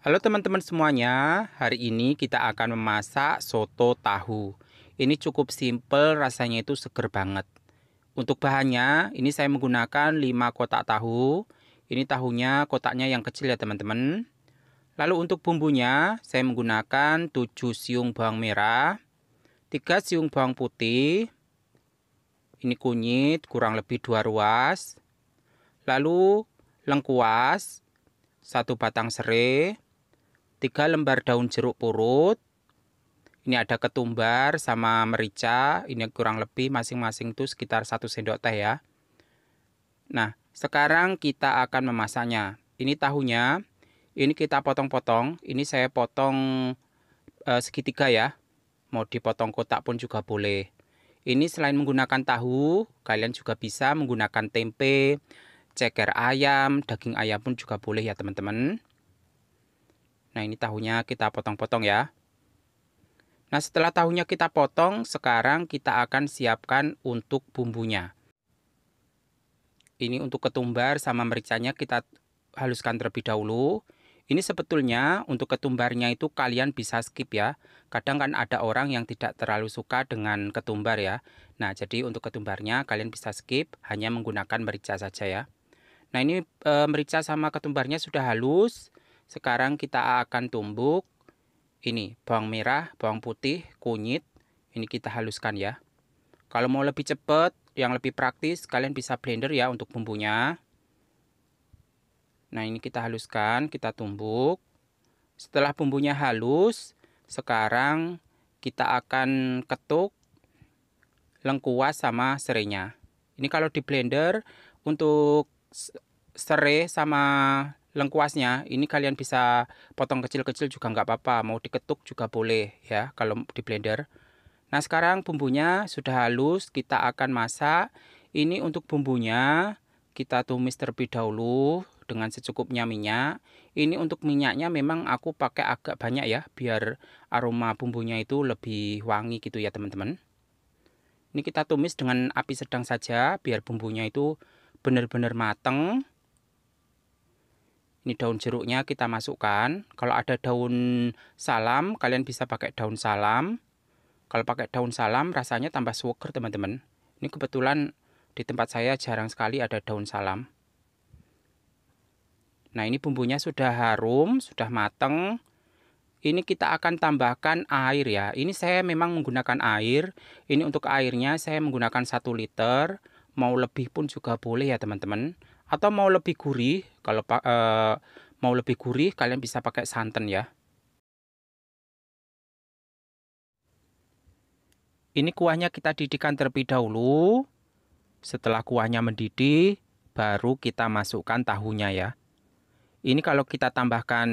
Halo teman-teman semuanya, hari ini kita akan memasak soto tahu. Ini cukup simple, rasanya itu seger banget. Untuk bahannya, ini saya menggunakan 5 kotak tahu. Ini tahunya kotaknya yang kecil ya teman-teman. Lalu untuk bumbunya, saya menggunakan 7 siung bawang merah, 3 siung bawang putih. Ini kunyit kurang lebih 2 ruas. Lalu lengkuas, 1 batang serai, 3 lembar daun jeruk purut. Ini ada ketumbar sama merica. Ini kurang lebih masing-masing itu sekitar 1 sendok teh ya. Nah, sekarang kita akan memasaknya. Ini tahunya. Ini kita potong-potong. Ini saya potong segitiga ya. Mau dipotong kotak pun juga boleh. Ini selain menggunakan tahu, kalian juga bisa menggunakan tempe, ceker ayam, daging ayam pun juga boleh ya teman-teman. Nah, ini tahunya kita potong-potong ya. Nah, setelah tahunya kita potong, sekarang kita akan siapkan untuk bumbunya. Ini untuk ketumbar sama mericanya kita haluskan terlebih dahulu. Ini sebetulnya untuk ketumbarnya itu kalian bisa skip ya. Kadang kan ada orang yang tidak terlalu suka dengan ketumbar ya. Nah, jadi untuk ketumbarnya kalian bisa skip, hanya menggunakan merica saja ya. Nah, ini merica sama ketumbarnya sudah halus. Sekarang kita akan tumbuk. Ini bawang merah, bawang putih, kunyit. Ini kita haluskan ya. Kalau mau lebih cepat, yang lebih praktis, kalian bisa blender ya untuk bumbunya. Nah, ini kita haluskan, kita tumbuk. Setelah bumbunya halus, sekarang kita akan ketuk lengkuas sama serainya. Ini kalau di blender, untuk serai sama lengkuasnya, ini kalian bisa potong kecil-kecil juga nggak apa-apa. Mau diketuk juga boleh ya kalau di blender. Nah, sekarang bumbunya sudah halus, kita akan masak. Ini untuk bumbunya, kita tumis terlebih dahulu dengan secukupnya minyak. Ini untuk minyaknya memang aku pakai agak banyak ya, biar aroma bumbunya itu lebih wangi gitu ya teman-teman. Ini kita tumis dengan api sedang saja, biar bumbunya itu benar-benar mateng. Ini daun jeruknya kita masukkan. Kalau ada daun salam, kalian bisa pakai daun salam. Kalau pakai daun salam rasanya tambah seger teman-teman. Ini kebetulan di tempat saya jarang sekali ada daun salam. Nah, ini bumbunya sudah harum, sudah mateng. Ini kita akan tambahkan air ya. Ini saya memang menggunakan air. Ini untuk airnya saya menggunakan 1 liter. Mau lebih pun juga boleh ya teman-teman. Atau mau lebih gurih, kalau mau lebih gurih kalian bisa pakai santan ya. Ini kuahnya kita didihkan terlebih dahulu. Setelah kuahnya mendidih, baru kita masukkan tahunya ya. Ini kalau kita tambahkan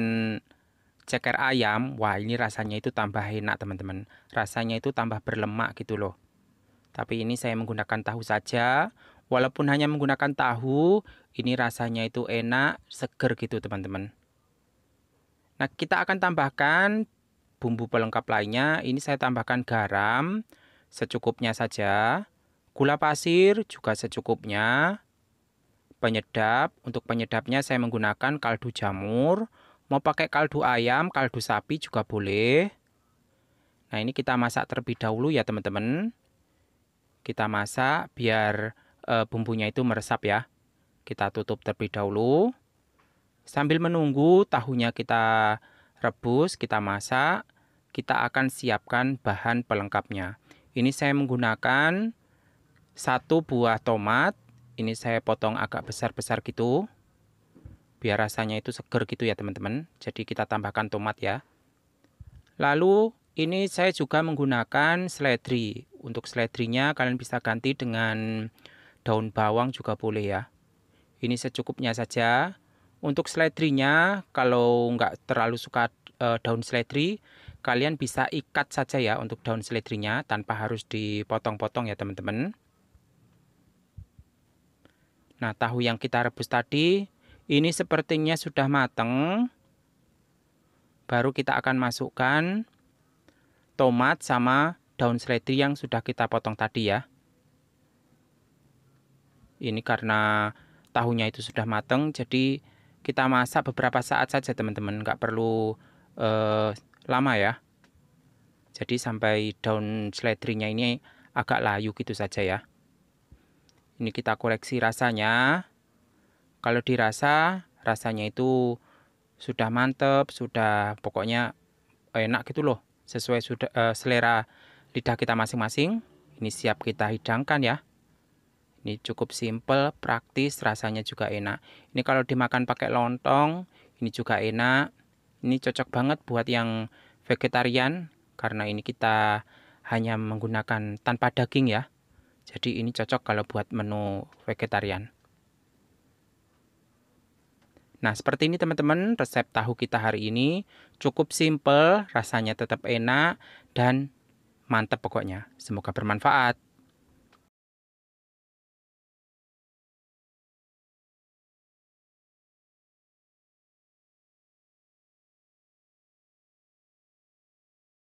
ceker ayam, wah ini rasanya itu tambah enak teman-teman. Rasanya itu tambah berlemak gitu loh. Tapi ini saya menggunakan tahu saja. Walaupun hanya menggunakan tahu, ini rasanya itu enak, seger gitu teman-teman. Nah, kita akan tambahkan bumbu pelengkap lainnya. Ini saya tambahkan garam, secukupnya saja. Gula pasir juga secukupnya. Penyedap, untuk penyedapnya saya menggunakan kaldu jamur. Mau pakai kaldu ayam, kaldu sapi juga boleh. Nah, ini kita masak terlebih dahulu ya teman-teman. Kita masak biar bumbunya itu meresap ya. Kita tutup terlebih dahulu. Sambil menunggu tahunya kita rebus, kita masak, kita akan siapkan bahan pelengkapnya. Ini saya menggunakan 1 buah tomat. Ini saya potong agak besar-besar gitu. Biar rasanya itu seger gitu ya teman-teman. Jadi kita tambahkan tomat ya. Lalu ini saya juga menggunakan seledri. Untuk seledrinya kalian bisa ganti dengan daun bawang juga boleh ya. Ini secukupnya saja. Untuk seledrinya kalau nggak terlalu suka daun seledri, kalian bisa ikat saja ya untuk daun seledrinya tanpa harus dipotong-potong ya teman-teman. Nah, tahu yang kita rebus tadi, ini sepertinya sudah matang. Baru kita akan masukkan tomat sama daun seledri yang sudah kita potong tadi ya. Ini karena tahunya itu sudah matang, jadi kita masak beberapa saat saja teman-teman, nggak perlu lama ya. Jadi sampai daun seledrinya ini agak layu gitu saja ya. Ini kita koreksi rasanya. Kalau dirasa, rasanya itu sudah mantep, sudah pokoknya enak gitu loh. Sesuai selera lidah kita masing-masing. Ini siap kita hidangkan ya. Ini cukup simple, praktis, rasanya juga enak. Ini kalau dimakan pakai lontong, ini juga enak. Ini cocok banget buat yang vegetarian, karena ini kita hanya menggunakan tanpa daging ya. Jadi ini cocok kalau buat menu vegetarian. Nah, seperti ini teman-teman, resep tahu kita hari ini cukup simple, rasanya tetap enak, dan mantap pokoknya. Semoga bermanfaat.